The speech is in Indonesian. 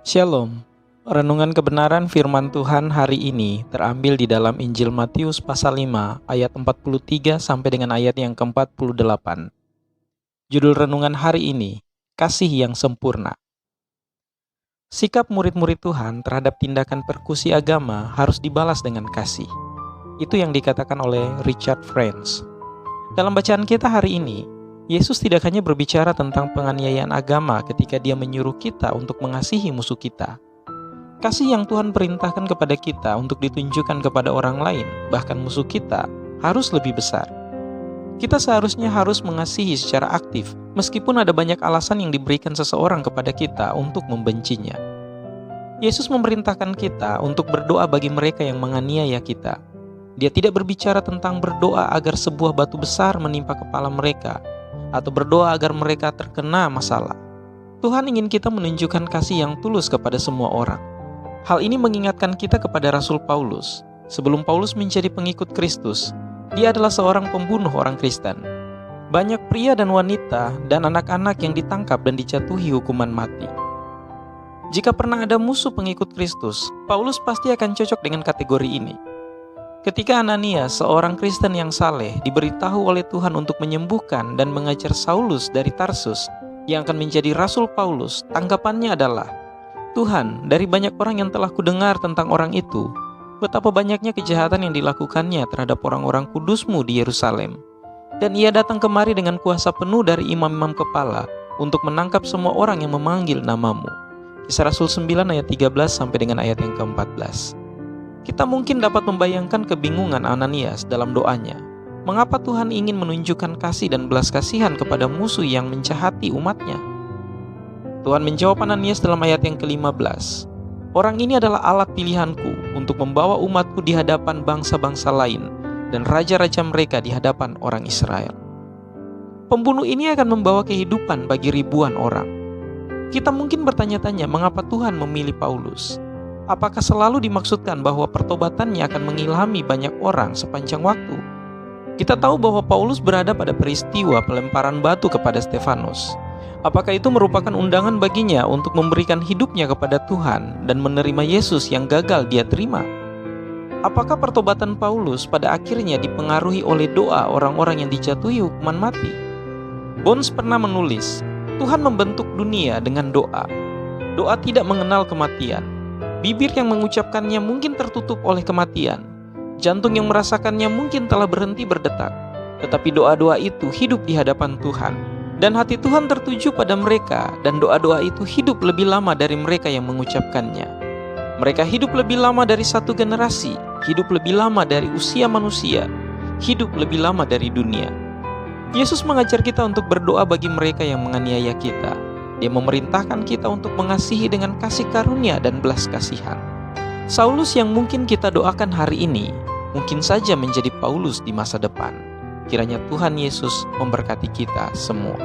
Shalom. Renungan kebenaran firman Tuhan hari ini terambil di dalam Injil Matius pasal 5 ayat 43 sampai dengan ayat yang ke-48. Judul renungan hari ini, Kasih yang Sempurna. Sikap murid-murid Tuhan terhadap tindakan persekusi agama harus dibalas dengan kasih. Itu yang dikatakan oleh Richard Friends. Dalam bacaan kita hari ini, Yesus tidak hanya berbicara tentang penganiayaan agama ketika Dia menyuruh kita untuk mengasihi musuh kita. Kasih yang Tuhan perintahkan kepada kita untuk ditunjukkan kepada orang lain, bahkan musuh kita, harus lebih besar. Kita seharusnya harus mengasihi secara aktif, meskipun ada banyak alasan yang diberikan seseorang kepada kita untuk membencinya. Yesus memerintahkan kita untuk berdoa bagi mereka yang menganiaya kita. Dia tidak berbicara tentang berdoa agar sebuah batu besar menimpa kepala mereka, atau berdoa agar mereka terkena masalah. Tuhan ingin kita menunjukkan kasih yang tulus kepada semua orang. Hal ini mengingatkan kita kepada Rasul Paulus. Sebelum Paulus menjadi pengikut Kristus, dia adalah seorang pembunuh orang Kristen. Banyak pria dan wanita dan anak-anak yang ditangkap dan dijatuhi hukuman mati. Jika pernah ada musuh pengikut Kristus, Paulus pasti akan cocok dengan kategori ini. Ketika Ananias, seorang Kristen yang saleh, diberitahu oleh Tuhan untuk menyembuhkan dan mengajar Saulus dari Tarsus yang akan menjadi Rasul Paulus, tanggapannya adalah, "Tuhan, dari banyak orang yang telah kudengar tentang orang itu, betapa banyaknya kejahatan yang dilakukannya terhadap orang-orang kudus-Mu di Yerusalem. Dan ia datang kemari dengan kuasa penuh dari imam-imam kepala untuk menangkap semua orang yang memanggil nama-Mu." Kisah Rasul 9 ayat 13 sampai dengan ayat yang ke-14. Kita mungkin dapat membayangkan kebingungan Ananias dalam doanya. Mengapa Tuhan ingin menunjukkan kasih dan belas kasihan kepada musuh yang menjahati umatnya? Tuhan menjawab Ananias dalam ayat yang ke-15. "Orang ini adalah alat pilihanku untuk membawa umatku di hadapan bangsa-bangsa lain dan raja-raja mereka di hadapan orang Israel." Pembunuh ini akan membawa kehidupan bagi ribuan orang. Kita mungkin bertanya-tanya mengapa Tuhan memilih Paulus. Apakah selalu dimaksudkan bahwa pertobatannya akan mengilhami banyak orang sepanjang waktu? Kita tahu bahwa Paulus berada pada peristiwa pelemparan batu kepada Stefanus. Apakah itu merupakan undangan baginya untuk memberikan hidupnya kepada Tuhan dan menerima Yesus yang gagal dia terima? Apakah pertobatan Paulus pada akhirnya dipengaruhi oleh doa orang-orang yang dijatuhi hukuman mati? Bones pernah menulis, Tuhan membentuk dunia dengan doa. Doa tidak mengenal kematian. Bibir yang mengucapkannya mungkin tertutup oleh kematian. Jantung yang merasakannya mungkin telah berhenti berdetak. Tetapi doa-doa itu hidup di hadapan Tuhan. Dan hati Tuhan tertuju pada mereka, dan doa-doa itu hidup lebih lama dari mereka yang mengucapkannya. Mereka hidup lebih lama dari satu generasi, hidup lebih lama dari usia manusia, hidup lebih lama dari dunia. Yesus mengajar kita untuk berdoa bagi mereka yang menganiaya kita. Dia memerintahkan kita untuk mengasihi dengan kasih karunia dan belas kasihan. Saulus yang mungkin kita doakan hari ini, mungkin saja menjadi Paulus di masa depan. Kiranya Tuhan Yesus memberkati kita semua.